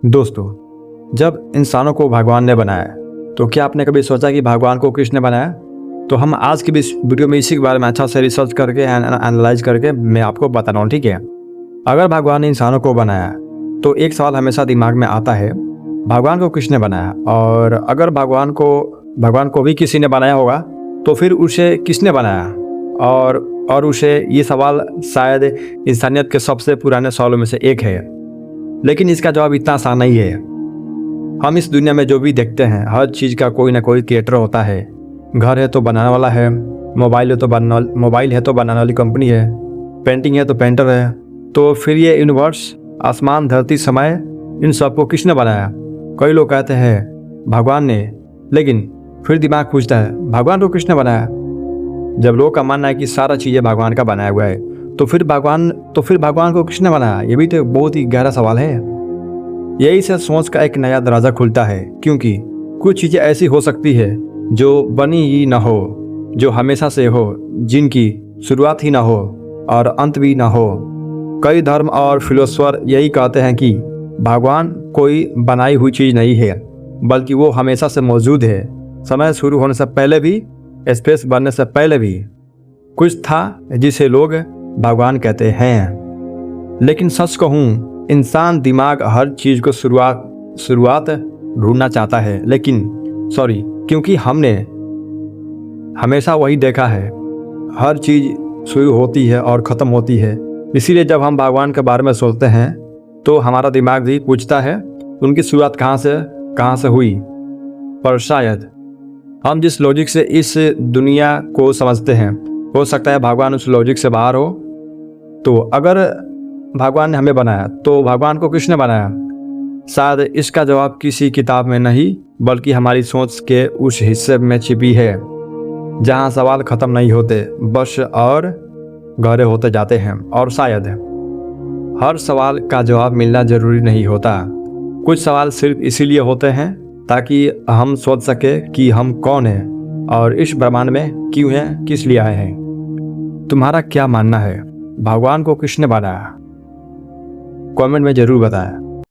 दोस्तों, जब इंसानों को भगवान ने बनाया तो क्या आपने कभी सोचा कि भगवान को किसने बनाया? तो हम आज की भी इस वीडियो में इसी के बारे में अच्छा से रिसर्च करके एनालाइज करके मैं आपको बता रहा हूँ, ठीक है। अगर भगवान ने इंसानों को बनाया तो एक सवाल हमेशा दिमाग में आता है, भगवान को किसने बनाया? और अगर भगवान को भी किसी ने बनाया होगा तो फिर उसे किसने बनाया? और उसे ये सवाल शायद इंसानियत के सबसे पुराने सवालों में से एक है, लेकिन इसका जवाब इतना आसान नहीं है। हम इस दुनिया में जो भी देखते हैं, हर चीज़ का कोई ना कोई क्रिएटर होता है। घर है तो बनाने वाला है, मोबाइल है तो बनाने वाली कंपनी है, पेंटिंग है तो पेंटर है। तो फिर ये यूनिवर्स, आसमान, धरती, समय, इन सबको किसने बनाया? कई लोग कहते हैं भगवान ने, लेकिन फिर दिमाग पूछता है भगवान को किसने बनाया? जब लोग का मानना है कि सारा चीज़ें भगवान का बनाया हुआ है, तो फिर भगवान को किसने बनाया? ये भी तो बहुत ही गहरा सवाल है। यही से सोच का एक नया दरवाज़ा खुलता है, क्योंकि कुछ चीज़ें ऐसी हो सकती है जो बनी ही ना हो, जो हमेशा से हो, जिनकी शुरुआत ही ना हो और अंत भी ना हो। कई धर्म और फिलोसफर यही कहते हैं कि भगवान कोई बनाई हुई चीज़ नहीं है, बल्कि वो हमेशा से मौजूद है। समय शुरू होने से पहले भी, स्पेस बनने से पहले भी कुछ था जिसे लोग भगवान कहते हैं। लेकिन सच कहूँ, इंसान दिमाग हर चीज़ को शुरुआत ढूंढना चाहता है, लेकिन क्योंकि हमने हमेशा वही देखा है, हर चीज़ शुरू होती है और ख़त्म होती है। इसीलिए जब हम भगवान के बारे में सोचते हैं तो हमारा दिमाग भी पूछता है उनकी शुरुआत कहाँ से हुई। पर शायद हम जिस लॉजिक से इस दुनिया को समझते हैं, हो सकता है भगवान उस लॉजिक से बाहर हो। तो अगर भगवान ने हमें बनाया तो भगवान को किसने बनाया? शायद इसका जवाब किसी किताब में नहीं, बल्कि हमारी सोच के उस हिस्से में छिपी है जहाँ सवाल ख़त्म नहीं होते, बस और गहरे होते जाते हैं। और शायद हर सवाल का जवाब मिलना ज़रूरी नहीं होता। कुछ सवाल सिर्फ इसीलिए होते हैं ताकि हम सोच सके कि हम कौन हैं और इस ब्रह्मांड में क्यों हैं, किस लिए आए हैं। तुम्हारा क्या मानना है? भगवान को किसने बनाया? कमेंट में ज़रूर बताएं।